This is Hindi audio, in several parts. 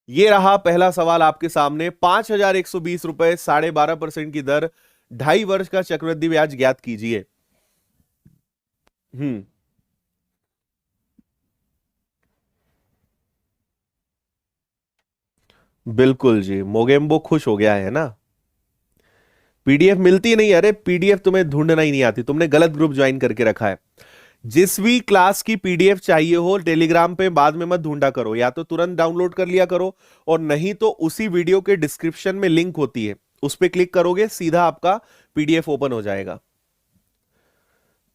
ये रहा पहला सवाल आपके सामने। 5,120 रुपए 12.5% की दर, 2.5 वर्ष का चक्रवृद्धि ब्याज ज्ञात कीजिए। हम्म। बिल्कुल जी, मोगेम्बो खुश हो गया है ना। पीडीएफ मिलती नहीं, अरे पीडीएफ तुम्हें ढूंढना ही नहीं आती, तुमने गलत ग्रुप ज्वाइन करके रखा है। जिस भी क्लास की पीडीएफ चाहिए हो टेलीग्राम पे बाद में मत ढूंढा करो, या तो तुरंत डाउनलोड कर लिया करो, और नहीं तो उसी वीडियो के डिस्क्रिप्शन में लिंक होती है, उस पर क्लिक करोगे सीधा आपका पीडीएफ ओपन हो जाएगा।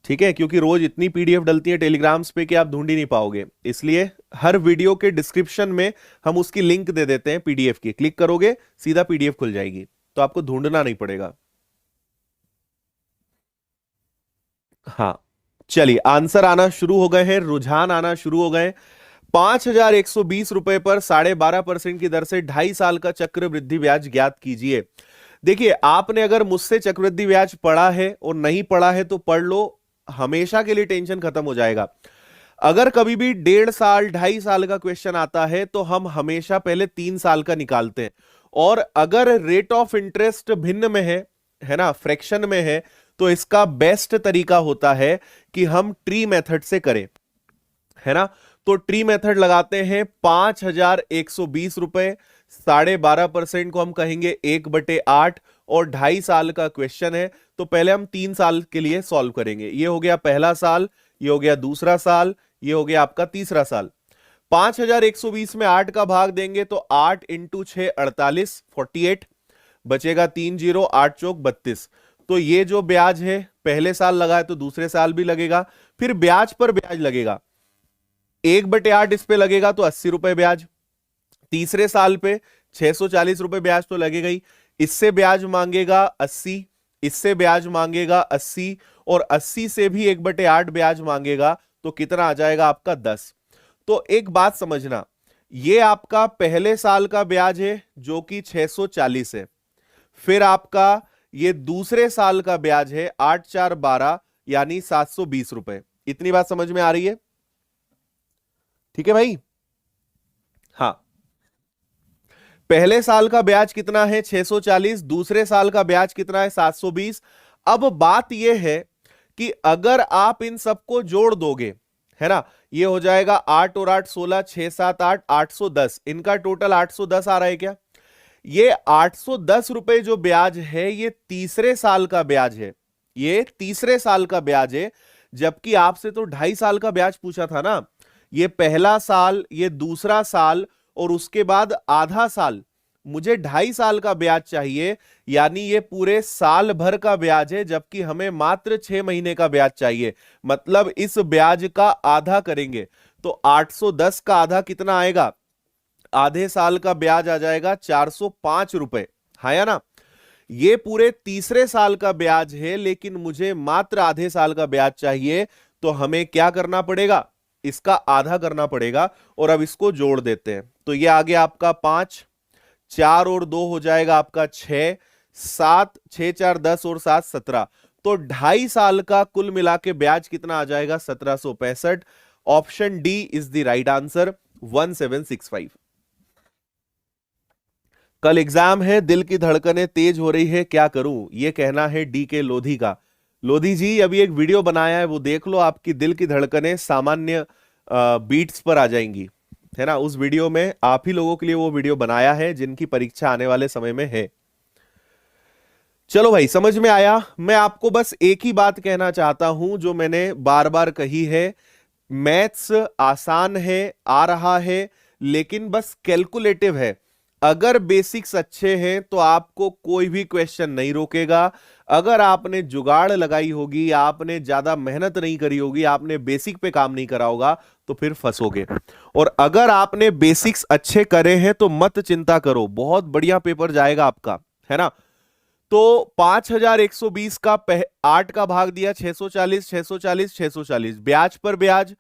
ठीक है, क्योंकि रोज इतनी पीडीएफ डलती है टेलीग्राम्स पे कि आप ढूंढ ही नहीं पाओगे, इसलिए हर वीडियो के डिस्क्रिप्शन में हम उसकी लिंक दे देते हैं पीडीएफ की, क्लिक करोगे सीधा पीडीएफ खुल जाएगी, तो आपको ढूंढना नहीं पड़ेगा। हाँ, चलिए आंसर आना शुरू हो गए हैं, रुझान आना शुरू हो गए। 5,120 रुपए पर 12.5% की दर से 2.5 साल का चक्रवृद्धि ब्याज ज्ञात कीजिए। देखिए, आपने अगर मुझसे चक्रवृद्धि ब्याज पढ़ा है और नहीं पढ़ा है तो पढ़ लो, हमेशा के लिए टेंशन खत्म हो जाएगा। अगर कभी भी 1.5 साल 2.5 साल का क्वेश्चन आता है तो हम हमेशा पहले 3 साल का निकालते हैं, और अगर रेट ऑफ इंटरेस्ट भिन्न में है ना, फ्रैक्शन में है, तो इसका बेस्ट तरीका होता है कि हम ट्री मेथड से करें, है ना। तो ट्री मेथड लगाते हैं। 5,120 रुपए 12.5% को हम कहेंगे 1/8, और 2.5 साल का क्वेश्चन है, तो पहले हम 3 साल के लिए सॉल्व करेंगे। ये हो गया पहला साल, ये हो गया दूसरा साल, ये हो गया आपका तीसरा साल। 5,120 में 8 का भाग देंगे तो 8 इंटू 6 48, 48 बचेगा 3 जीरो, 8 चौक 32। तो ये जो ब्याज है पहले साल लगा है तो दूसरे साल भी लगेगा, फिर ब्याज पर ब्याज लगेगा। 1/8 इस पे लगेगा तो 80 रुपए ब्याज, तीसरे साल पे 640 रुपए ब्याज तो लगेगा ही। इससे ब्याज मांगेगा 80, इससे ब्याज मांगेगा 80, और 80 से भी 1/8 ब्याज मांगेगा, तो कितना आ जाएगा आपका 10। तो एक बात समझना, ये आपका पहले साल का ब्याज है जो कि 640 है, फिर आपका ये दूसरे साल का ब्याज है 8 4 12 यानी 720 रुपए। इतनी बात समझ में आ रही है? ठीक है भाई। हाँ, पहले साल का ब्याज कितना है 640, दूसरे साल का ब्याज कितना है 720। अब बात यह है कि अगर आप इन सबको जोड़ दोगे, है ना, ये हो जाएगा 8 और 8 16, 6 7 8, 810, इनका टोटल 810 आ रहा है क्या? ये 810 रुपए जो ब्याज है ये तीसरे साल का ब्याज है, ये तीसरे साल का ब्याज है, जबकि आपसे तो 2.5 साल का ब्याज पूछा था ना। ये पहला साल, ये दूसरा साल, और उसके बाद आधा साल, मुझे 2.5 साल का ब्याज चाहिए, यानी ये पूरे साल भर का ब्याज है, जबकि हमें मात्र 6 महीने का ब्याज चाहिए। मतलब इस ब्याज का आधा करेंगे तो 810 का आधा कितना आएगा? आधे साल का ब्याज आ जाएगा 405 रुपए, है या ना। ये पूरे तीसरे साल का ब्याज है, लेकिन मुझे मात्र आधे साल का ब्याज चाहिए, तो हमें क्या करना पड़ेगा? इसका आधा करना पड़ेगा, और अब इसको जोड़ देते हैं। तो ये आ गया आपका 5, 4 और 2 हो जाएगा आपका 6, 7 6 4 10 और 7 17। तो 2.5 साल का कुल मिला के ब्याज कितना आ जाएगा? 1765। Option D is the right answer, 1765। कल एग्जाम है, दिल की धड़कनें तेज हो रही है, क्या करूं, ये कहना है डी के लोधी का। लोधी जी अभी एक वीडियो बनाया है, वो देख लो, आपकी दिल की धड़कनें सामान्य बीट्स पर आ जाएंगी, है ना। उस वीडियो में आप ही लोगों के लिए वो वीडियो बनाया है जिनकी परीक्षा आने वाले समय में है। चलो भाई, समझ में आया। मैं आपको बस एक ही बात कहना चाहता हूं जो मैंने बार बार कही है, मैथ्स आसान है, आ रहा है, लेकिन बस कैलकुलेटिव है। अगर बेसिक्स अच्छे हैं तो आपको कोई भी क्वेश्चन नहीं रोकेगा। अगर आपने जुगाड़ लगाई होगी, आपने ज्यादा मेहनत नहीं करी होगी, आपने बेसिक पे काम नहीं करा होगा, तो फिर फंसोगे। और अगर आपने बेसिक्स अच्छे करे हैं तो मत चिंता करो, बहुत बढ़िया पेपर जाएगा आपका, है ना। तो 5,120 का 8 का भाग दिया 640, 640, 640, ब्याज पर ब्याज,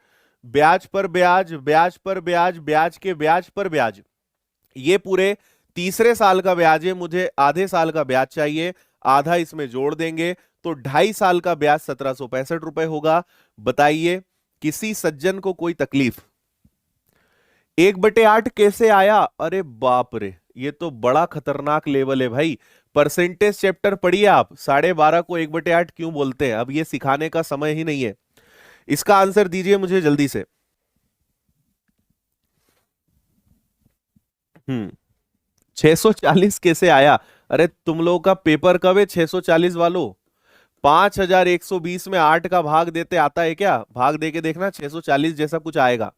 ब्याज पर ब्याज, ब्याज पर ब्याज, ब्याज के ब्याज पर ब्याज, ये पूरे तीसरे साल का ब्याज है, मुझे आधे साल का ब्याज चाहिए, आधा इसमें जोड़ देंगे तो 2.5 साल का ब्याज 1765 रुपए होगा। बताइए, किसी सज्जन को कोई तकलीफ? 1/8 कैसे आया? अरे बाप रे, ये तो बड़ा खतरनाक लेवल है भाई। परसेंटेज चैप्टर पढ़िए आप, 12.5 को 1/8 क्यों बोलते हैं, अब ये सिखाने का समय ही नहीं है। इसका आंसर दीजिए मुझे जल्दी से। 640 कैसे आया? अरे तुम लोगों का पेपर कब है 640 वालों? 5120 में 8 का भाग देते आता है क्या? भाग दे के देखना, 640 जैसा कुछ आएगा।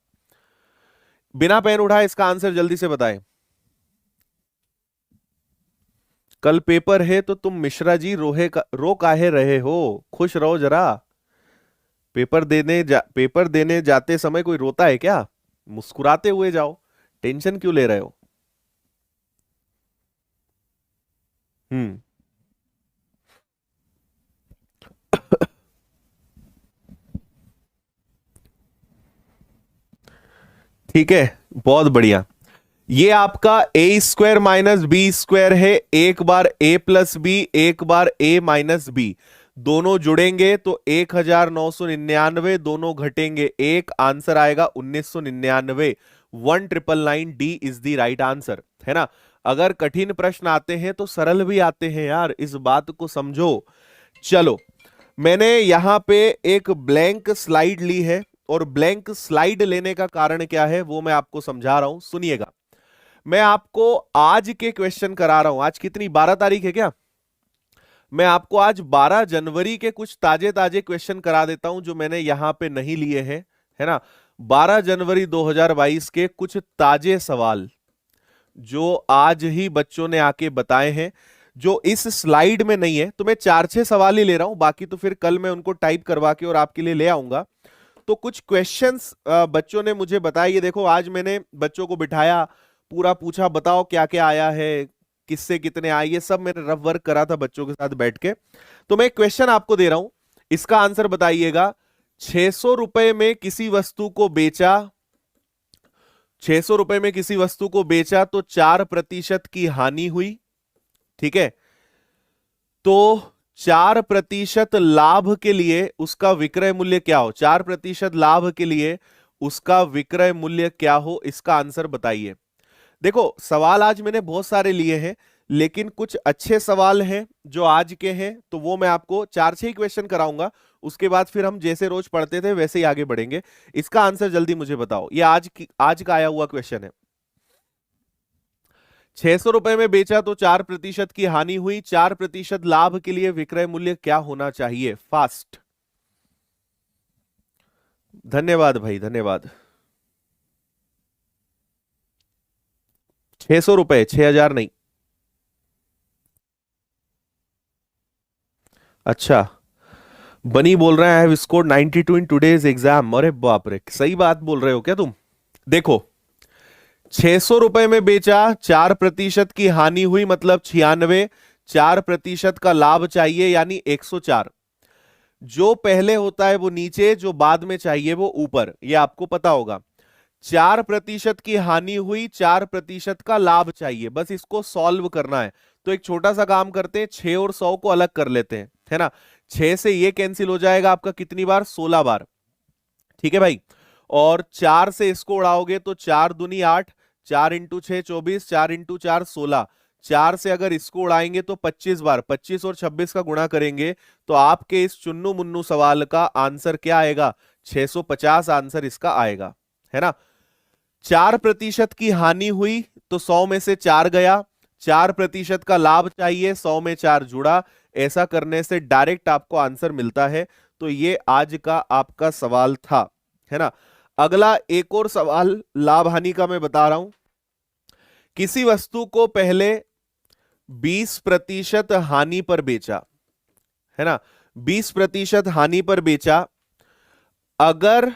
बिना पेन उठाए इसका आंसर जल्दी से बताएं। कल पेपर है तो तुम मिश्रा जी रो काहे रहे हो? खुश रहो जरा। पेपर देने जाते समय कोई रोता है क्या? मुस्कुराते हुए जाओ, टेंशन क्यों ले रहे हो? हम्म। ठीक है, बहुत बढ़िया। ये आपका ए स्क्वायर माइनस बी स्क्वायर है, एक बार ए प्लस बी, एक बार ए माइनस बी। दोनों जुड़ेंगे तो 1999, दोनों घटेंगे एक, आंसर आएगा 1999। 1999 D is the right answer, है ना। अगर कठिन प्रश्न आते हैं तो सरल भी आते हैं यार, इस बात को समझो। चलो, मैंने यहां पे एक ब्लैंक स्लाइड ली है, और ब्लैंक स्लाइड लेने का कारण क्या है वो मैं आपको समझा रहा हूं, सुनिएगा। मैं आपको आज के क्वेश्चन करा रहा हूं। आज कितनी, 12 तारीख है क्या? मैं आपको आज 12 जनवरी के कुछ ताजे ताजे क्वेश्चन करा देता हूं जो मैंने यहां पे नहीं लिए हैं, है ना। 12 जनवरी 2022 के कुछ ताजे सवाल जो आज ही बच्चों ने आके बताए हैं, जो इस स्लाइड में नहीं है। तो मैं 4-6 सवाल ही ले रहा हूं, बाकी तो फिर कल मैं उनको टाइप करवा के और आपके लिए ले आऊंगा। तो कुछ क्वेश्चंस बच्चों ने मुझे बताया। ये देखो, आज मैंने बच्चों को बिठाया, पूरा पूछा बताओ क्या क्या आया है, किससे कितने आए, ये सब मैंने रफ वर्क करा था बच्चों के साथ बैठ के। तो मैं एक क्वेश्चन आपको दे रहा हूं, इसका आंसर बताइएगा। 600 रुपए में किसी वस्तु को बेचा, 600 रुपए में किसी वस्तु को बेचा तो 4% की हानि हुई, ठीक है। तो 4% लाभ के लिए उसका विक्रय मूल्य क्या हो? 4% लाभ के लिए उसका विक्रय मूल्य क्या हो, इसका आंसर बताइए। देखो, सवाल आज मैंने बहुत सारे लिए हैं, लेकिन कुछ अच्छे सवाल हैं जो आज के हैं, तो वो मैं आपको 4-6 क्वेश्चन कराऊंगा। उसके बाद फिर हम जैसे रोज पढ़ते थे वैसे ही आगे बढ़ेंगे। इसका आंसर जल्दी मुझे बताओ, ये आज का आया हुआ क्वेश्चन है। 600 रुपए में बेचा तो 4% की हानि हुई, 4% लाभ के लिए विक्रय मूल्य क्या होना चाहिए? फास्ट। धन्यवाद भाई, धन्यवाद। 600 रुपए, 6,000 नहीं। अच्छा, बनी बोल रहे हैं I have scored 92 in today's exam. अरे बाप रे, सही बात बोल रहे हो क्या तुम? देखो, 600 रुपए में बेचा, 4% की हानि हुई मतलब 96, 4% का लाभ चाहिए यानी 104। जो पहले होता है वो नीचे, जो बाद में चाहिए वो ऊपर, ये आपको पता होगा। 4% की हानि हुई, 4% का लाभ चाहिए, बस इसको सॉल्व करना है। तो एक छोटा सा काम करते हैं, 6 और 100 को अलग कर लेते हैं, है ना। 6 से ये कैंसिल हो जाएगा आपका कितनी बार? 16 बार, ठीक है भाई। और 4 से इसको उड़ाओगे तो 4 दूनी 8, 4 इंटू 6 24, 4 इंटू 4 16। 4 से अगर इसको उड़ाएंगे तो 25 बार, 25 और 26 का गुणा करेंगे तो आपके इस चुन्नू मुन्नू सवाल का आंसर क्या आएगा? 650 आंसर इसका आएगा, है ना। 4% की हानि हुई तो 100 में से 4 गया, 4% का लाभ चाहिए, 100 में 4 जुड़ा। ऐसा करने से डायरेक्ट आपको आंसर मिलता है। तो ये आज का आपका सवाल था, है ना। अगला एक और सवाल लाभ हानि का मैं बता रहा हूं। किसी वस्तु को पहले 20% हानि पर बेचा, है ना, 20% हानि पर बेचा, अगर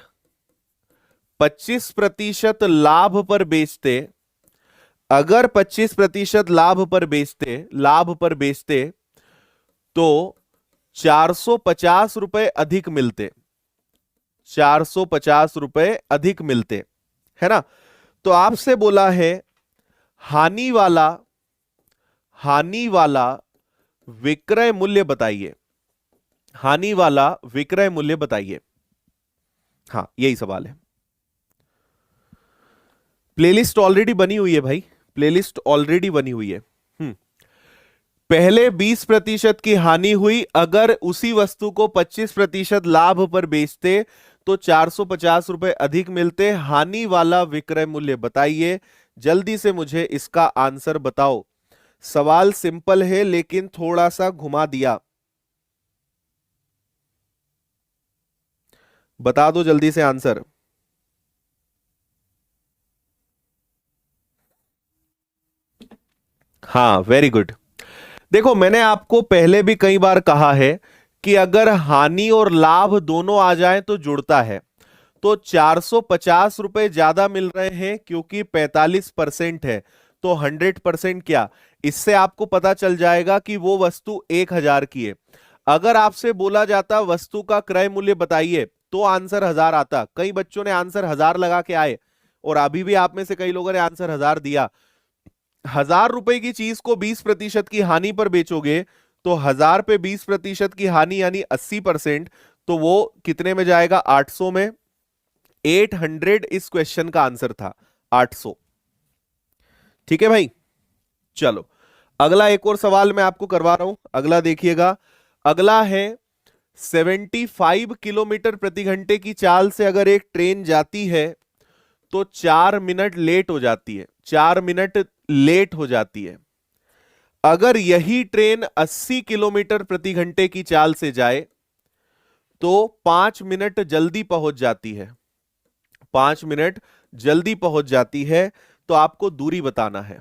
25% लाभ पर बेचते, अगर 25% लाभ पर बेचते तो 450 रुपए अधिक मिलते, 450 रुपए अधिक मिलते, है ना। तो आपसे बोला है हानि वाला, हानि वाला विक्रय मूल्य बताइए, हानि वाला विक्रय मूल्य बताइए। हाँ, यही सवाल है। प्लेलिस्ट ऑलरेडी बनी हुई है भाई, प्लेलिस्ट ऑलरेडी बनी हुई है। पहले 20% की हानि हुई, अगर उसी वस्तु को 25% लाभ पर बेचते तो 450 रुपए अधिक मिलते। हानि वाला विक्रय मूल्य बताइए। जल्दी से मुझे इसका आंसर बताओ। सवाल सिंपल है लेकिन थोड़ा सा घुमा दिया। बता दो जल्दी से आंसर। हाँ, वेरी गुड। देखो, मैंने आपको पहले भी कई बार कहा है कि अगर हानि और लाभ दोनों आ जाएं तो जुड़ता है। तो 450 रुपए ज्यादा मिल रहे हैं क्योंकि 45% है। तो 100% क्या, इससे आपको पता चल जाएगा कि वो वस्तु 1000 की है। अगर आपसे बोला जाता वस्तु का क्रय मूल्य बताइए तो आंसर 1000 आता। कई बच्चों ने आंसर 1000 लगा के आए और अभी भी आप में से कई लोगों ने आंसर 1000 दिया। 1000 रुपए की चीज को 20% की हानि पर बेचोगे तो 1000 पे 20% की हानि यानी 80%। तो वो कितने में जाएगा? 800 में। 800 इस क्वेश्चन का आंसर था, 800। ठीक है भाई, चलो अगला एक और सवाल मैं आपको करवा रहा हूं। अगला देखिएगा, अगला है 75 किलोमीटर प्रति घंटे की चाल से अगर एक ट्रेन जाती है तो 4 मिनट लेट हो जाती है। 4 मिनट लेट हो जाती है। अगर यही ट्रेन 80 किलोमीटर प्रति घंटे की चाल से जाए तो 5 मिनट जल्दी पहुंच जाती है। 5 मिनट जल्दी पहुंच जाती है। तो आपको दूरी बताना है,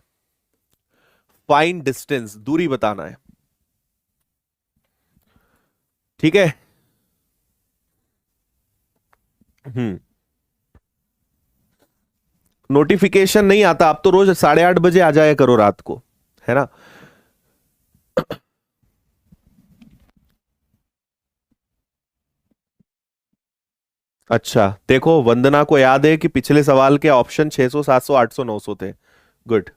फाइंड डिस्टेंस, दूरी बताना है। ठीक है। हम्म। नोटिफिकेशन नहीं आता, आप तो रोज 8:30 बजे आ जाया करो रात को, है ना। अच्छा, देखो वंदना को याद है कि पिछले सवाल के ऑप्शन 600, 700, 800, 900 थे। गुड।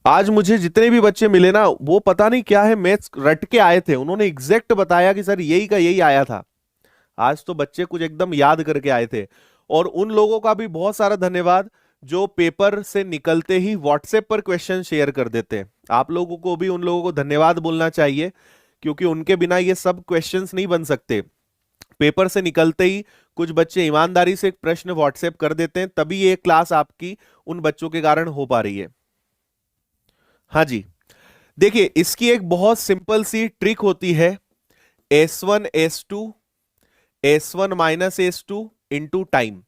आज मुझे जितने भी बच्चे मिले ना, वो पता नहीं क्या है, मैथ्स रट के आए थे। उन्होंने एग्जैक्ट बताया कि सर यही का यही आया था। आज तो बच्चे कुछ एकदम याद करके आए थे। और उन लोगों का भी बहुत सारा धन्यवाद जो पेपर से निकलते ही व्हाट्सएप पर क्वेश्चन शेयर कर देते हैं। आप लोगों को भी उन लोगों को धन्यवाद बोलना चाहिए, क्योंकि उनके बिना ये सब क्वेश्चंस नहीं बन सकते। पेपर से निकलते ही कुछ बच्चे ईमानदारी से एक प्रश्न व्हाट्सएप कर देते हैं, तभी ये क्लास आपकी उन बच्चों के कारण हो पा रही है। हाँ जी, देखिए इसकी एक बहुत सिंपल सी ट्रिक होती है। S1 S2 into time.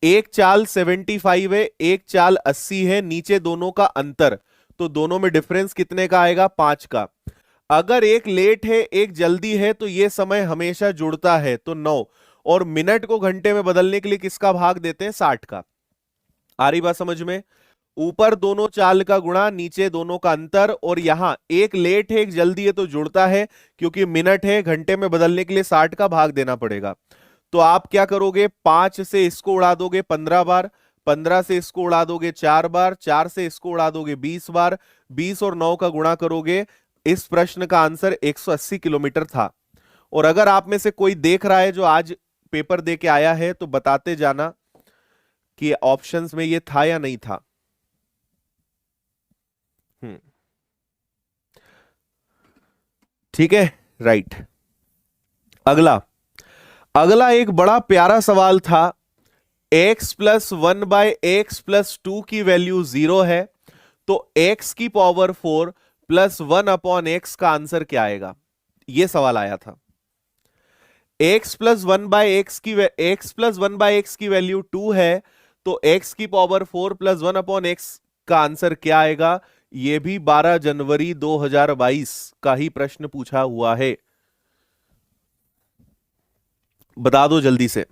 एक चाल 75 है, एक चाल 80 है, नीचे दोनों का अंतर, तो दोनों में डिफरेंस कितने का आएगा? 5 का। अगर एक लेट है एक जल्दी है तो ये समय हमेशा जुड़ता है, तो 9। और मिनट को घंटे में बदलने के लिए किसका भाग देते हैं? 60 का। आ रही बात समझ में? ऊपर दोनों चाल का गुणा, नीचे दोनों का अंतर। और यहां एक लेट है एक जल्दी है तो जुड़ता है, क्योंकि मिनट है, घंटे में बदलने के लिए 60 का भाग देना पड़ेगा। तो आप क्या करोगे? 5 से इसको उड़ा दोगे 15 बार, 15 से इसको उड़ा दोगे 4 बार, 4 से इसको उड़ा दोगे 20 बार, 20 और 9 का गुणा करोगे। इस प्रश्न का आंसर 180 किलोमीटर था। और अगर आप में से कोई देख रहा है जो आज पेपर दे के आया है तो बताते जाना कि ऑप्शंस में ये था या नहीं था। हम्म। ठीक है, राइट। अगला, अगला एक बड़ा प्यारा सवाल था। x+1/x+2 की वैल्यू 0 है, तो x⁴ प्लस 1/x का आंसर क्या आएगा? यह सवाल आया था। x+1/x की वैल्यू 2 है, तो x⁴ प्लस 1/x का आंसर क्या आएगा? यह भी 12 जनवरी 2022 का ही प्रश्न पूछा हुआ है। बता दो जल्दी से।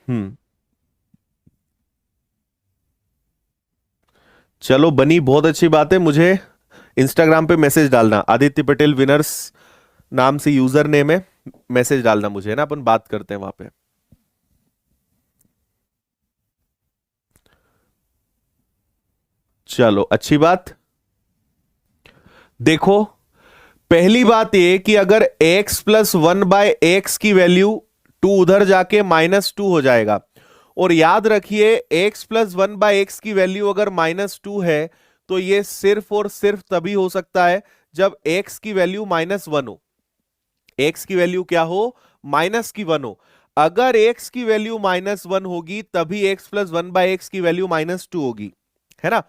हम्म। चलो बनी, बहुत अच्छी बात है। मुझे इंस्टाग्राम पे मैसेज डालना, आदित्य पटेल विनर्स नाम से यूजर नेम है, मैसेज डालना मुझे, ना अपन बात करते हैं वहां पे। चलो अच्छी बात। देखो, पहली बात ये कि अगर x प्लस 1/x की वैल्यू 2 उधर जाके -2 हो जाएगा, और याद रखिए x प्लस 1/x की वैल्यू अगर -2 है तो ये सिर्फ और सिर्फ तभी हो सकता है जब x की वैल्यू -1 हो। x की वैल्यू क्या हो? -1 हो। अगर x की वैल्यू -1 होगी तभी x प्लस 1/x की वैल्यू -2 होगी, है ना।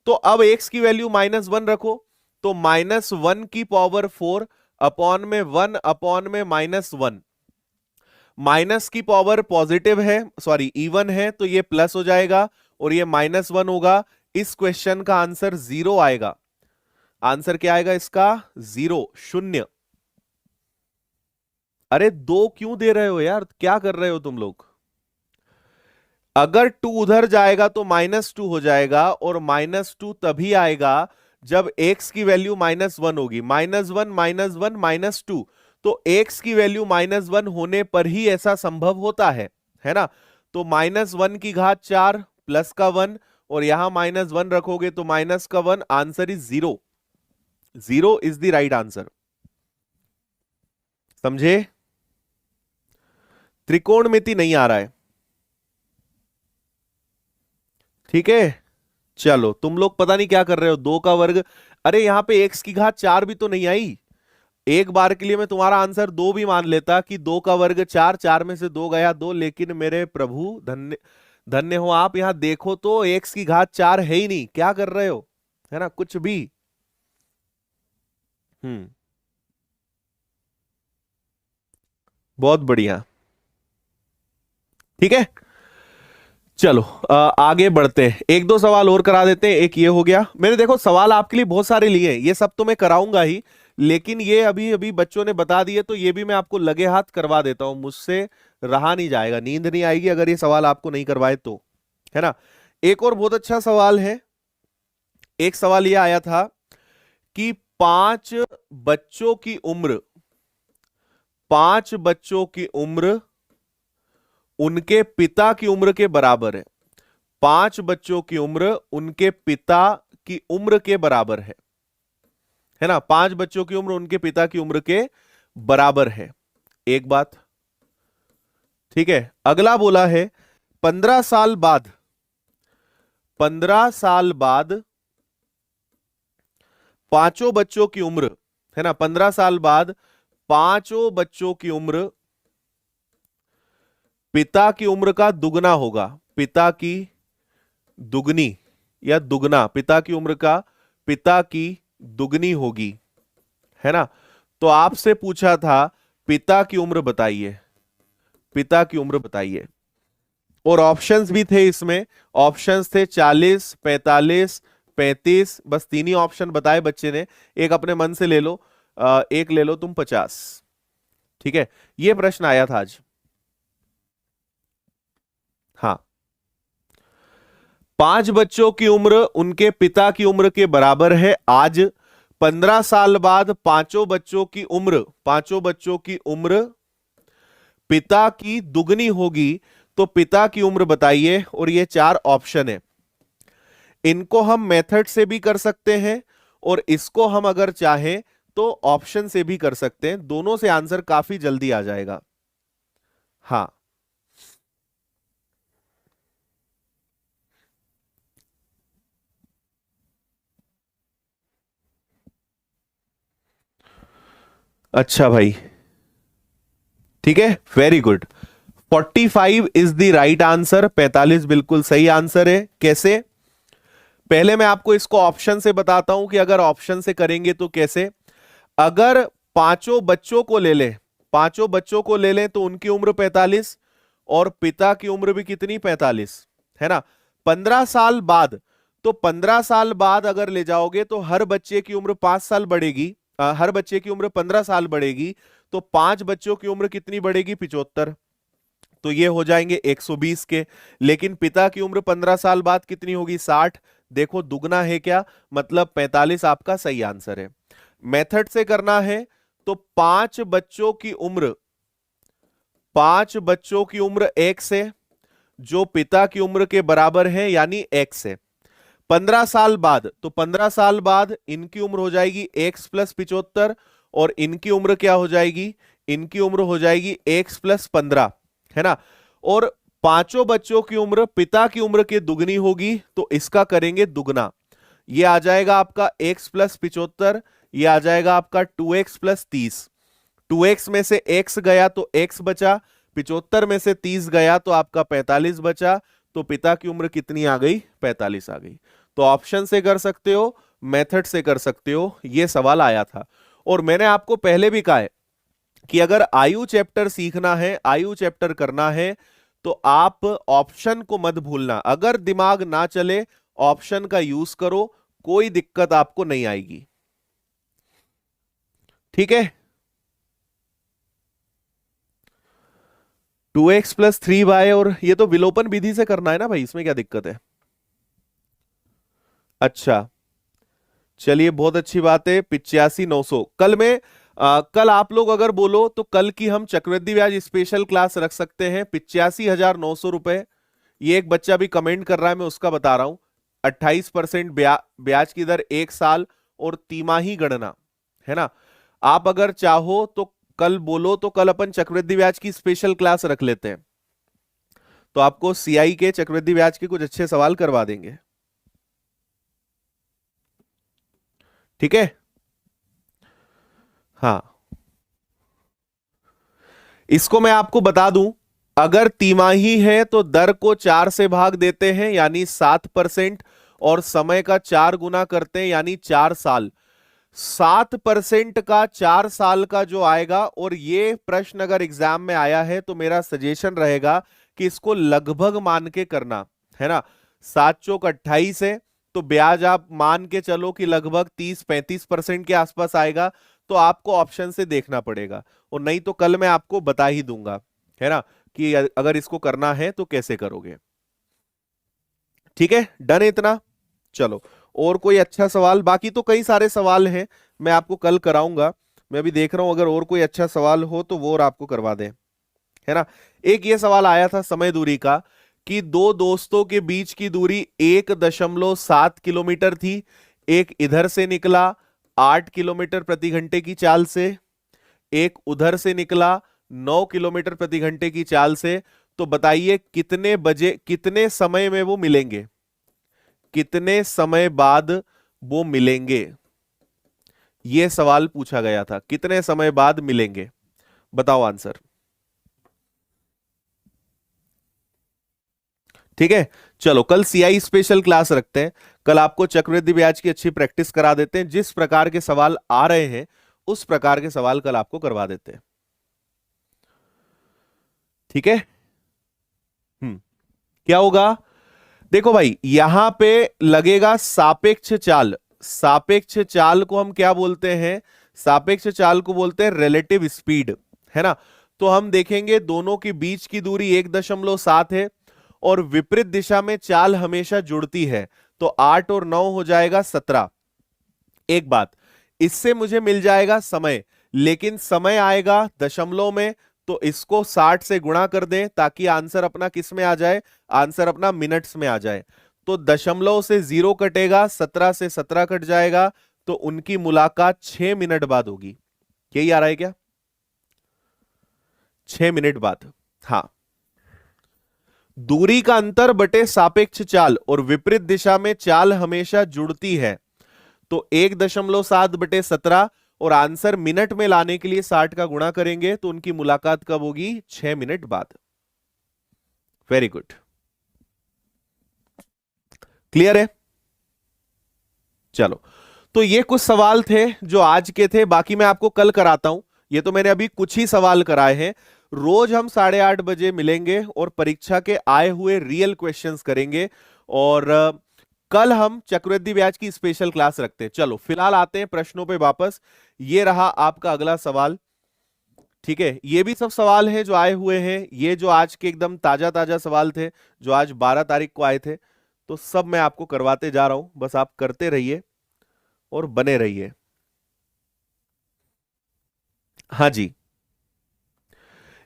तो अब x की वैल्यू -1 रखो, तो -1 की पावर 4 अपॉन में 1 अपॉन में -1, माइनस की पावर पॉजिटिव है, सॉरी इवन है, तो ये प्लस हो जाएगा और ये -1 होगा। इस क्वेश्चन का आंसर 0 आएगा। आंसर क्या आएगा इसका? 0, 0। अरे 2 क्यों दे रहे हो यार, क्या कर रहे हो तुम लोग? अगर 2 उधर जाएगा तो -2 हो जाएगा, और -2 तभी आएगा जब x की वैल्यू -1 होगी। -1 -1 -2, तो x की वैल्यू -1 होने पर ही ऐसा संभव होता है ना। तो -1 की घात 4 प्लस का 1, और यहां -1 रखोगे तो माइनस का 1, answer is 0। 0 is the right answer. समझे? त्रिकोणमिति नहीं आ रहा है, ठीक है। चलो तुम लोग पता नहीं क्या कर रहे हो, 2 का वर्ग। अरे यहां पे x की घात 4 भी तो नहीं आई। एक बार के लिए मैं तुम्हारा आंसर 2 भी मान लेता कि 2 का वर्ग 4, 4 में से 2 गया 2, लेकिन मेरे प्रभु धन्य धन्य हो आप, यहां देखो तो x की घात 4 है ही नहीं। क्या कर रहे हो, है ना, कुछ भी। हम्म, बहुत बढ़िया, ठीक है। चलो आगे बढ़ते हैं, एक दो सवाल और करा देते हैं। एक ये हो गया, मैंने देखो सवाल आपके लिए बहुत सारे लिए हैं, ये सब तो मैं कराऊंगा ही, लेकिन ये अभी अभी बच्चों ने बता दिए तो ये भी मैं आपको लगे हाथ करवा देता हूं। मुझसे रहा नहीं जाएगा, नींद नहीं आएगी अगर ये सवाल आपको नहीं करवाए तो, है ना। एक और बहुत अच्छा सवाल है। एक सवाल ये आया था कि 5 बच्चों की उम्र, 5 बच्चों की उम्र उनके पिता की उम्र के बराबर है। 5 बच्चों की उम्र उनके पिता की उम्र के बराबर है ना। 5 बच्चों की उम्र उनके पिता की उम्र के बराबर है, एक बात, ठीक है। अगला बोला है 15 साल बाद, 15 साल बाद पांचों बच्चों की उम्र, है ना, 15 साल बाद पांचों बच्चों की उम्र पिता की उम्र का दुगना होगा। पिता की दुगनी या दुगना, पिता की उम्र का पिता की दुगनी होगी, है ना। तो आपसे पूछा था पिता की उम्र बताइए, पिता की उम्र बताइए। और ऑप्शंस भी थे इसमें, ऑप्शंस थे 40, 45, 35, बस 3 ही ऑप्शन बताए बच्चे ने। एक अपने मन से ले लो, एक ले लो तुम 50, ठीक है। ये प्रश्न आया था आज, हाँ। 5 बच्चों की उम्र उनके पिता की उम्र के बराबर है आज। 15 साल बाद पांचों बच्चों की उम्र, पांचों बच्चों की उम्र पिता की दुगनी होगी, तो पिता की उम्र बताइए। और ये 4 ऑप्शन है, इनको हम मेथड से भी कर सकते हैं और इसको हम अगर चाहें तो ऑप्शन से भी कर सकते हैं। दोनों से आंसर काफी जल्दी आ जाएगा, हाँ। अच्छा भाई, ठीक है, very good. 45 is the right answer, 45 बिल्कुल सही आंसर है। कैसे? पहले मैं आपको इसको ऑप्शन से बताता हूं कि अगर ऑप्शन से करेंगे तो कैसे। अगर पांचों बच्चों को ले लें, पांचों बच्चों को ले लें तो उनकी उम्र 45 और पिता की उम्र भी कितनी, 45, है ना। 15 साल बाद, तो 15 साल बाद अगर ले जाओगे तो हर बच्चे की उम्र 5 साल बढ़ेगी, हर बच्चे की उम्र 15 साल बढ़ेगी, तो 5 बच्चों की उम्र कितनी बढ़ेगी, 75, तो ये हो जाएंगे 120 के। लेकिन पिता की उम्र 15 साल बाद कितनी होगी, 60। देखो दुगना है क्या, मतलब 45 आपका सही आंसर है। मेथड से करना है तो 5 बच्चों की उम्र, 5 बच्चों की उम्र x है जो पिता की उम्र के बराबर है, यानी x है। 15 साल बाद, तो 15 साल बाद इनकी उम्र हो जाएगी x प्लस 75, और इनकी उम्र क्या हो जाएगी, इनकी उम्र हो जाएगी x प्लस 15, है ना। और पांचों बच्चों की उम्र पिता की उम्र के दुगनी होगी, तो इसका करेंगे दुगना। ये आ जाएगा आपका x प्लस 75, ये आ जाएगा आपका 2x प्लस 30। 2x में से x गया तो x बचा, 75 में से 30 गया तो आपका 45 बचा। तो पिता की उम्र कितनी आ गई, 45 आ गई। तो ऑप्शन से कर सकते हो, मेथड से कर सकते हो, ये सवाल आया था। और मैंने आपको पहले भी कहा है कि अगर आयु चैप्टर सीखना है, आयु चैप्टर करना है, तो आप ऑप्शन को मत भूलना। अगर दिमाग ना चले, ऑप्शन का यूज करो, कोई दिक्कत आपको नहीं आएगी। ठीक है। 2x प्लस 3y, और ये तो विलोपन विधि से करना है ना भाई, इसमें क्या दिक्कत है। अच्छा, चलिए बहुत अच्छी बात है। 85,900 कल में कल आप लोग अगर बोलो तो कल की हम चक्रवृद्धि ब्याज स्पेशल क्लास रख सकते हैं। 85,900 रुपए। ये एक बच्चा भी कमेंट कर रहा है, मैं उसका बता रहा हूं। 28% ब्याज की दर 1 साल और तिमाही गणना, है ना। आप अगर चाहो तो कल बोलो तो कल अपन चक्रवृद्धि ब्याज की स्पेशल क्लास रख लेते हैं, तो आपको सीआई के चक्रवृद्धि ब्याज के कुछ अच्छे सवाल करवा देंगे। ठीक है। हाँ, इसको मैं आपको बता दूं, अगर तिमाही है तो दर को 4 से भाग देते हैं यानी 7%, और समय का 4 गुना करते हैं यानी 4 साल। 7% का 4 साल का जो आएगा, और ये प्रश्न अगर एग्जाम में आया है तो मेरा सजेशन रहेगा कि इसको लगभग मान के करना, है ना। 7 चौक 28 है, तो ब्याज आप मान के चलो कि लगभग 30-35% के आसपास आएगा। तो आपको ऑप्शन से देखना पड़ेगा, और नहीं तो कल मैं आपको बता ही दूंगा, है ना, कि अगर इसको करना है तो कैसे करोगे। ठीक है, डन है इतना। चलो, और कोई अच्छा सवाल, बाकी तो कई सारे सवाल हैं, मैं आपको कल कराऊंगा। मैं अभी देख रहा हूं, अगर और कोई अच्छा सवाल हो तो वो और आपको करवा दें, है ना। एक ये सवाल आया था समय दूरी का, कि दो दोस्तों के बीच की दूरी 1.7 किलोमीटर थी। एक इधर से निकला 8 किलोमीटर प्रति घंटे की चाल से, एक उधर से निकला 9 किलोमीटर प्रति घंटे की चाल से। तो बताइए कितने बजे, कितने समय में वो मिलेंगे, कितने समय बाद वो मिलेंगे। यह सवाल पूछा गया था, कितने समय बाद मिलेंगे, बताओ आंसर। ठीक है, चलो कल सीआई स्पेशल क्लास रखते हैं। कल आपको चक्रवृद्धि ब्याज की अच्छी प्रैक्टिस करा देते हैं, जिस प्रकार के सवाल आ रहे हैं उस प्रकार के सवाल कल आपको करवा देते हैं। ठीक है। क्या होगा, देखो भाई, यहां पे लगेगा सापेक्ष चाल। सापेक्ष चाल को हम क्या बोलते हैं, सापेक्ष चाल को बोलते हैं रिलेटिव स्पीड, है ना। तो हम देखेंगे दोनों के बीच की दूरी 1.7 है, और विपरीत दिशा में चाल हमेशा जुड़ती है, तो 8 और 9 हो जाएगा 17। एक बात, इससे मुझे मिल जाएगा समय, लेकिन समय आएगा दशमलव में, तो इसको 60 से गुणा कर दें ताकि आंसर अपना किस में आ जाए, आंसर अपना मिनट्स में आ जाए। तो दशमलव से 0 कटेगा, 17 से 17 कट जाएगा, तो उनकी मुलाकात 6 मिनट बाद होगी। यही आ रहा है क्या, 6 मिनट बाद। हाँ, दूरी का अंतर बटे सापेक्ष चाल, और विपरीत दिशा में चाल हमेशा जुड़ती है, तो 1.7 बटे 17, और आंसर मिनट में लाने के लिए 60 का गुणा करेंगे, तो उनकी मुलाकात कब होगी, 6 मिनट बाद। वेरी गुड, क्लियर है। चलो, तो ये कुछ सवाल थे जो आज के थे, बाकी मैं आपको कल कराता हूं। ये तो मैंने अभी कुछ ही सवाल कराए हैं। रोज हम 8:30 बजे मिलेंगे और परीक्षा के आए हुए रियल क्वेश्चंस करेंगे, और कल हम चक्रवृद्धि ब्याज की स्पेशल क्लास रखते हैं। चलो फिलहाल आते हैं प्रश्नों पे वापस। ये रहा आपका अगला सवाल। ठीक है, ये भी सब सवाल हैं जो आए हुए हैं, ये जो आज के एकदम ताजा ताजा सवाल थे जो आज 12 तारीख को आए थे, तो सब मैं आपको करवाते जा रहा हूं, बस आप करते रहिए और बने रहिए। हाँ जी,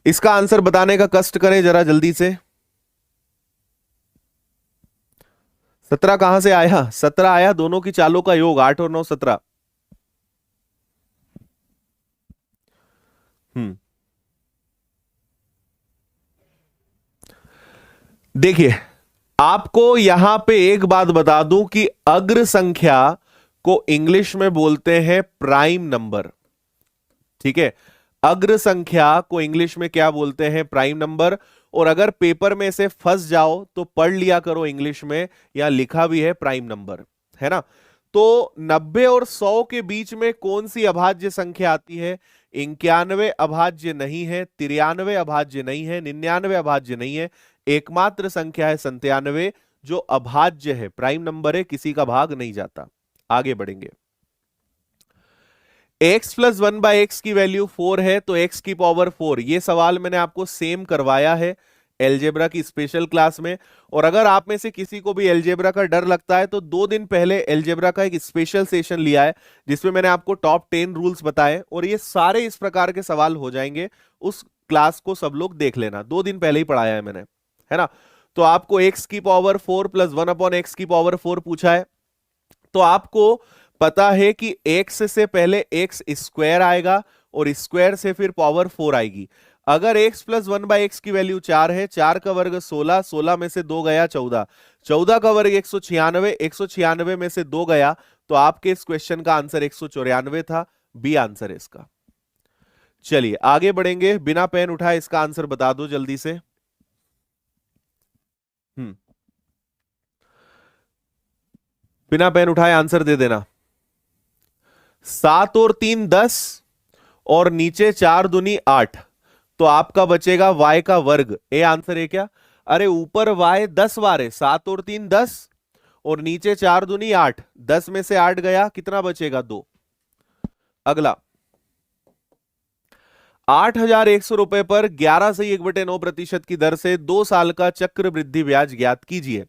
इसका आंसर बताने का कष्ट करें जरा जल्दी से। 17 कहां से आया, 17 आया दोनों की चालों का योग, 8 और 9 17। हम्म देखिए, आपको यहां पे एक बात बता दूं कि अग्र संख्या को इंग्लिश में बोलते हैं प्राइम नंबर। ठीक है, अग्र संख्या को इंग्लिश में क्या बोलते हैं? Prime number. और अगर पेपर में से फंस जाओ तो पढ़ लिया करो इंग्लिश में, यहां लिखा भी है प्राइम नंबर, है ना। तो 90 और 100 के बीच में कौन सी अभाज्य संख्या आती है? 91 अभाज्य नहीं है, 93 अभाज्य नहीं है, 99 अभाज्य नहीं है। एकमात्र संख्या है 97, जो अभाज्य है, प्राइम नंबर है, किसी का भाग नहीं जाता। आगे बढ़ेंगे। x प्लस 1/x की वैल्यू 4 है, तो x की पावर 4। ये सवाल मैंने आपको सेम करवाया है एलजेब्रा की स्पेशल क्लास में। और अगर आप में से किसी को भी एलजेब्रा का डर लगता है तो 2 दिन पहले एलजेब्रा का एक स्पेशल सेशन लिया है, जिसमें मैंने आपको टॉप 10 रूल्स बताए, और ये सारे इस प्रकार के सवाल हो जाएंगे। उस क्लास को सब लोग देख लेना, 2 दिन पहले ही पढ़ाया है मैंने, है ना। तो आपको x की पावर 4 प्लस 1/x की पावर 4 पूछा है, तो आपको पता है कि x से पहले x स्क्वायर आएगा और स्क्वायर से फिर पावर 4 आएगी। अगर x प्लस 1/x की वैल्यू 4 है, 4 का वर्ग 16, 16 में से 2 गया 14, 14 का वर्ग 196, 196 में से 2 गया, तो आपके इस क्वेश्चन का आंसर 194 था। बी आंसर है इसका। चलिए आगे बढ़ेंगे, बिना पेन उठाए इसका आंसर बता दो जल्दी से। बिना पेन उठाए आंसर दे देना। 7 और 3 10, और नीचे 4 दूनी 8, तो आपका बचेगा y का वर्ग। ए आंसर है क्या? अरे ऊपर y 10 बार है, 7 और 3 10, और नीचे 4 दूनी 8, 10 में से 8 गया, कितना बचेगा? 2। अगला, 8,100 रुपए पर 11 से 1/9% की दर से 2 साल का चक्रवृद्धि ब्याज ज्ञात कीजिए।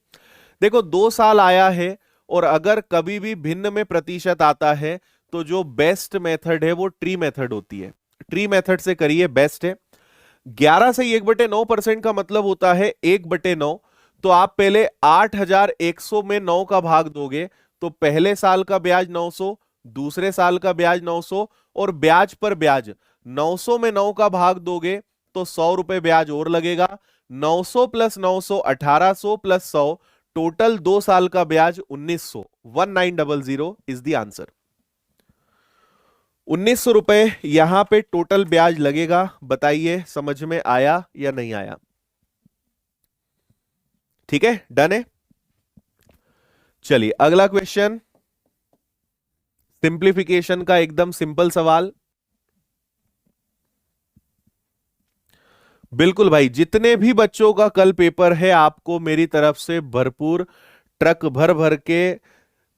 देखो 2 साल आया है, और अगर कभी भी भिन्न में प्रतिशत आता है तो जो बेस्ट मेथड है वो ट्री मेथड होती है। ट्री मेथड से करिए, बेस्ट है। 11 से 1/9% का मतलब होता है 1/9। तो आप पहले 8,100 में 9 का भाग दोगे, तो पहले साल का ब्याज 900, दूसरे साल का ब्याज 900, और ब्याज पर ब्याज 900 में 9 का भाग दोगे तो 100 रुपए ब्याज और लगेगा। 900 प्लस 900 1800 प्लस 100, टोटल 2 साल का ब्याज 1900। 1900 इज द आंसर। 1900 रुपए यहां पे टोटल ब्याज लगेगा। बताइए समझ में आया या नहीं आया? ठीक है, डन है। चलिए अगला क्वेश्चन, सिंप्लीफिकेशन का एकदम सिंपल सवाल। बिल्कुल भाई, जितने भी बच्चों का कल पेपर है, आपको मेरी तरफ से भरपूर ट्रक भर भर के,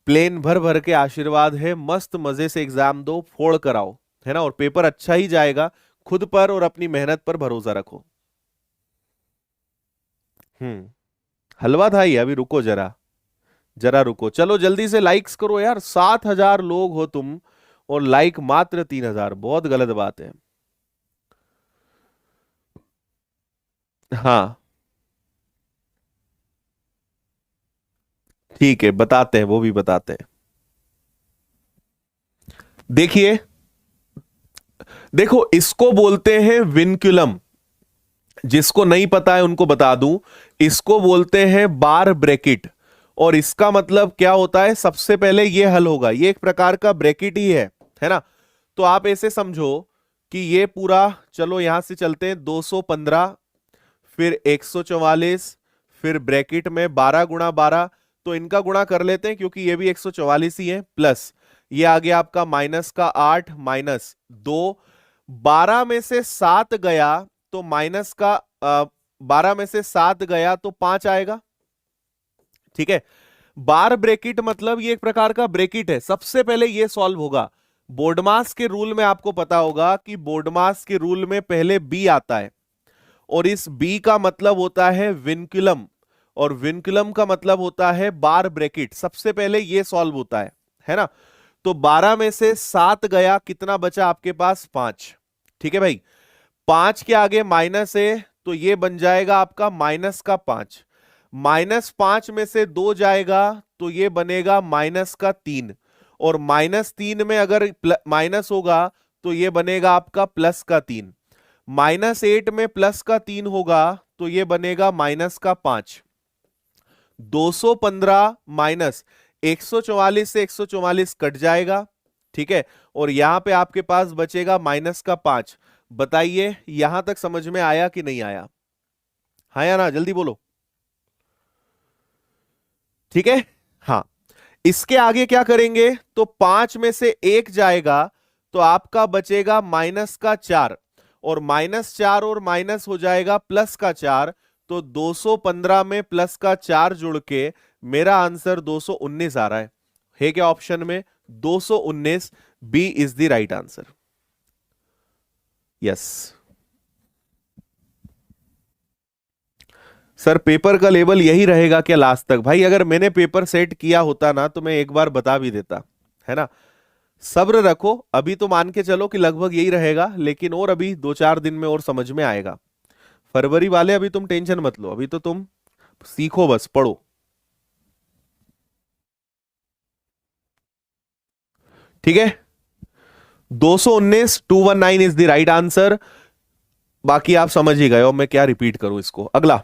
प्लेन भर भर के आशीर्वाद है। मस्त मजे से एग्जाम दो, फोड़ कर आओ, है ना। और पेपर अच्छा ही जाएगा। खुद पर और अपनी मेहनत पर भरोसा रखो। हलवा था ये, अभी रुको जरा, जरा रुको। चलो जल्दी से लाइक्स करो यार, 7,000 लोग हो तुम और लाइक मात्र 3,000, बहुत गलत बात है। हाँ ठीक है, बताते हैं, वो भी बताते हैं। देखिए, देखो इसको बोलते हैं विनक्यूलम। जिसको नहीं पता है उनको बता दूं, इसको बोलते हैं बार ब्रैकेट। और इसका मतलब क्या होता है? सबसे पहले ये हल होगा, ये एक प्रकार का ब्रैकेट ही है ना। तो आप ऐसे समझो कि ये पूरा, चलो यहां से चलते हैं, 215, फिर 144, फिर ब्रैकेट में 12 गुणा 12, तो इनका गुणा कर लेते हैं क्योंकि ये भी 144 ही है, प्लस ये आ गया आपका माइनस का 8 माइनस 2, 12 में से 7 गया तो माइनस का 12 में से 7 गया तो 5 आएगा। ठीक है, बार ब्रैकेट मतलब ये एक प्रकार का ब्रैकेट है। सबसे पहले ये सॉल्व होगा। बोर्डमास के रूल में आपको पता होगा कि बोर्डमास के रूल में पहले बी आता है, और इस बी का मतलब होता है विनक्यूलम, और विनक्यूलम का मतलब होता है बार ब्रैकेट। सबसे पहले ये सॉल्व होता है ना। तो 12 में से 7 गया, कितना बचा आपके पास? 5। ठीक है भाई, 5 के आगे माइनस है तो ये बन जाएगा आपका माइनस का 5। -5 में से 2 जाएगा तो ये बनेगा माइनस का 3, और -3 में अगर माइनस होगा तो ये बनेगा आपका प्लस का 3। -8 में प्लस का 3 होगा तो ये बनेगा -5। 215 माइनस 144 से 144 कट जाएगा, ठीक है। और यहां पे आपके पास बचेगा -5। बताइए यहां तक समझ में आया कि नहीं आया? हाँ या ना, जल्दी बोलो। ठीक है, हाँ। इसके आगे क्या करेंगे, तो 5 में से 1 जाएगा तो आपका बचेगा -4, और -4 और माइनस हो जाएगा +4। तो 215 में +4 जुड़ के मेरा आंसर 219 आ रहा है क्या ऑप्शन में? 219 B is the right answer. Yes sir, paper का लेवल यही रहेगा क्या लास्ट तक? भाई अगर मैंने पेपर सेट किया होता ना तो मैं एक बार बता भी देता, है ना। सब्र रखो, अभी तो मान के चलो कि लगभग यही रहेगा, लेकिन और अभी 2-4 दिन में और समझ में आएगा। फरवरी वाले अभी तुम टेंशन मत लो, अभी तो तुम सीखो, बस पढ़ो। ठीक है, 219 219 इज द राइट आंसर। बाकी आप समझ ही गए हो, मैं क्या रिपीट करूं इसको। अगला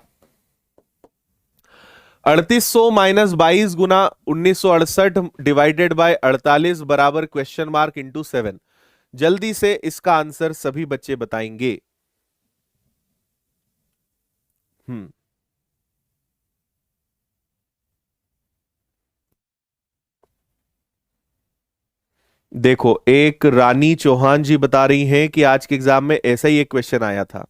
3800 माइनस 22 गुना 1968 डिवाइडेड बाय 48 बराबर क्वेश्चन मार्क इंटू 7। जल्दी से इसका आंसर सभी बच्चे बताएंगे। हम्म देखो, एक रानी चौहान जी बता रही हैं कि आज के एग्जाम में ऐसा ही एक क्वेश्चन आया था।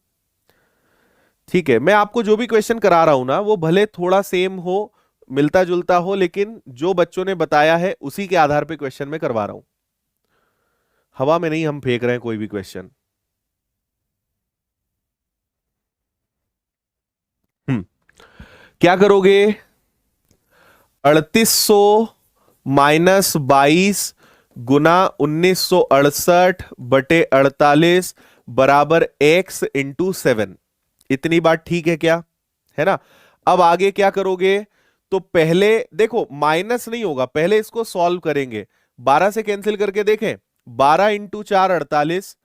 ठीक है, मैं आपको जो भी क्वेश्चन करा रहा हूं ना, वो भले थोड़ा सेम हो, मिलता जुलता हो, लेकिन जो बच्चों ने बताया है उसी के आधार पे क्वेश्चन मैं करवा रहा हूं। हवा में नहीं हम फेंक रहे हैं कोई भी क्वेश्चन। हम्म क्या करोगे? 3800 माइनस 22 गुना 1968 बटे 48 बराबर x इंटू 7। इतनी बात ठीक है क्या? है ना। अब आगे क्या करोगे, तो पहले देखो माइनस नहीं होगा, पहले इसको सॉल्व करेंगे। 12 से कैंसिल करके देखें, 12 इंटू 4 48,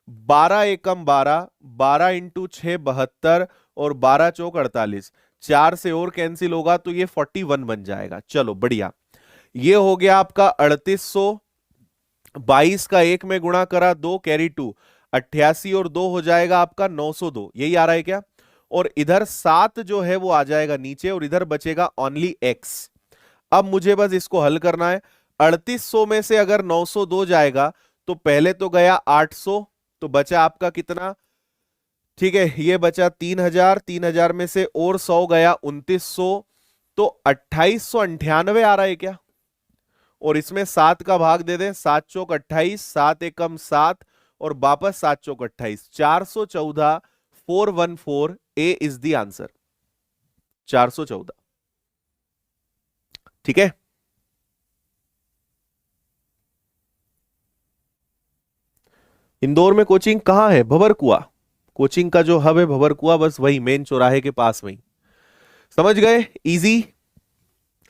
12 एकम 12, 12 इंटू 6 72, और 12 चौक 48। 4 से और कैंसिल होगा तो ये 41 बन जाएगा। चलो बढ़िया, ये हो गया आपका 3800। 22 का 1 में गुणा करा, 2 कैरी 2, 88, और 2 हो जाएगा आपका 902। यही आ रहा है क्या? और इधर 7 जो है वो आ जाएगा नीचे, और इधर बचेगा ओनली x। अब मुझे बस इसको हल करना है। 3800 में से अगर 902 जाएगा तो पहले तो गया 800, तो बचा आपका कितना? ठीक है, ये बचा 3000। 3000 में से और 100 गया 2900, तो 2898 आ रहा है क्या? और इसमें 7 का भाग दे दें, 7 चौक 28, 7 एकम 7, और वापस 7 चौक 28, 414 414। ए इज द आंसर, 414। ठीक है, इंदौर में कोचिंग कहाँ है? भंवरकुआ। कोचिंग का जो हब है भंवरकुआ, बस वही मेन चौराहे के पास में। समझ गए? इजी।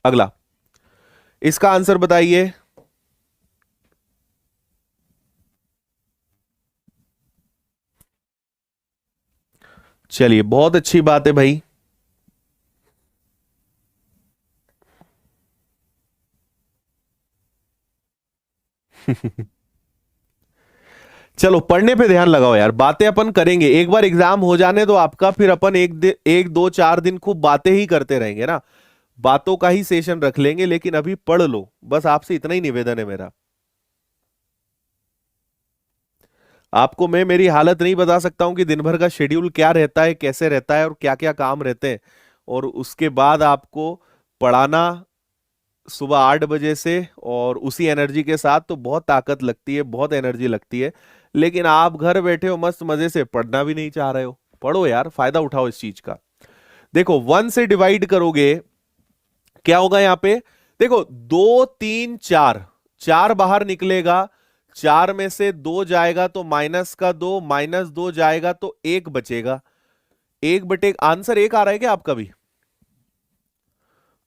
अगला इसका आंसर बताइए। चलिए, बहुत अच्छी बात है भाई। चलो पढ़ने पे ध्यान लगाओ यार, बातें अपन करेंगे। एक बार एग्जाम हो जाने दो आपका, फिर अपन एक दो 4 दिन खूब बातें ही करते रहेंगे ना। बातों का ही सेशन रख लेंगे, लेकिन अभी पढ़ लो, बस आपसे इतना ही निवेदन है मेरा। आपको मैं मेरी हालत नहीं बता सकता हूं कि दिन भर का शेड्यूल क्या रहता है, कैसे रहता है, और क्या क्या काम रहते हैं। और उसके बाद आपको पढ़ाना सुबह 8 बजे से, और उसी एनर्जी के साथ, तो बहुत ताकत लगती है, बहुत एनर्जी लगती है। लेकिन आप घर बैठे हो मस्त मजे से, पढ़ना भी नहीं चाह रहे हो। पढ़ो यार, फायदा उठाओ इस चीज का। देखो 1 से डिवाइड करोगे, क्या होगा यहां पे? देखो 2 3 4, 4 बाहर निकलेगा, 4 में से 2 जाएगा तो -2, -2 जाएगा तो 1 बचेगा। 1 बटे आंसर 1 आ रहा है क्या आपका भी?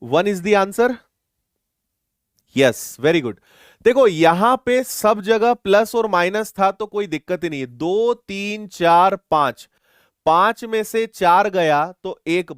1 is the answer. Yes, very good. देखो यहां पे सब जगह प्लस और माइनस था तो कोई दिक्कत ही नहीं है। 2 3 4 5, 5 में से 4 गया तो एक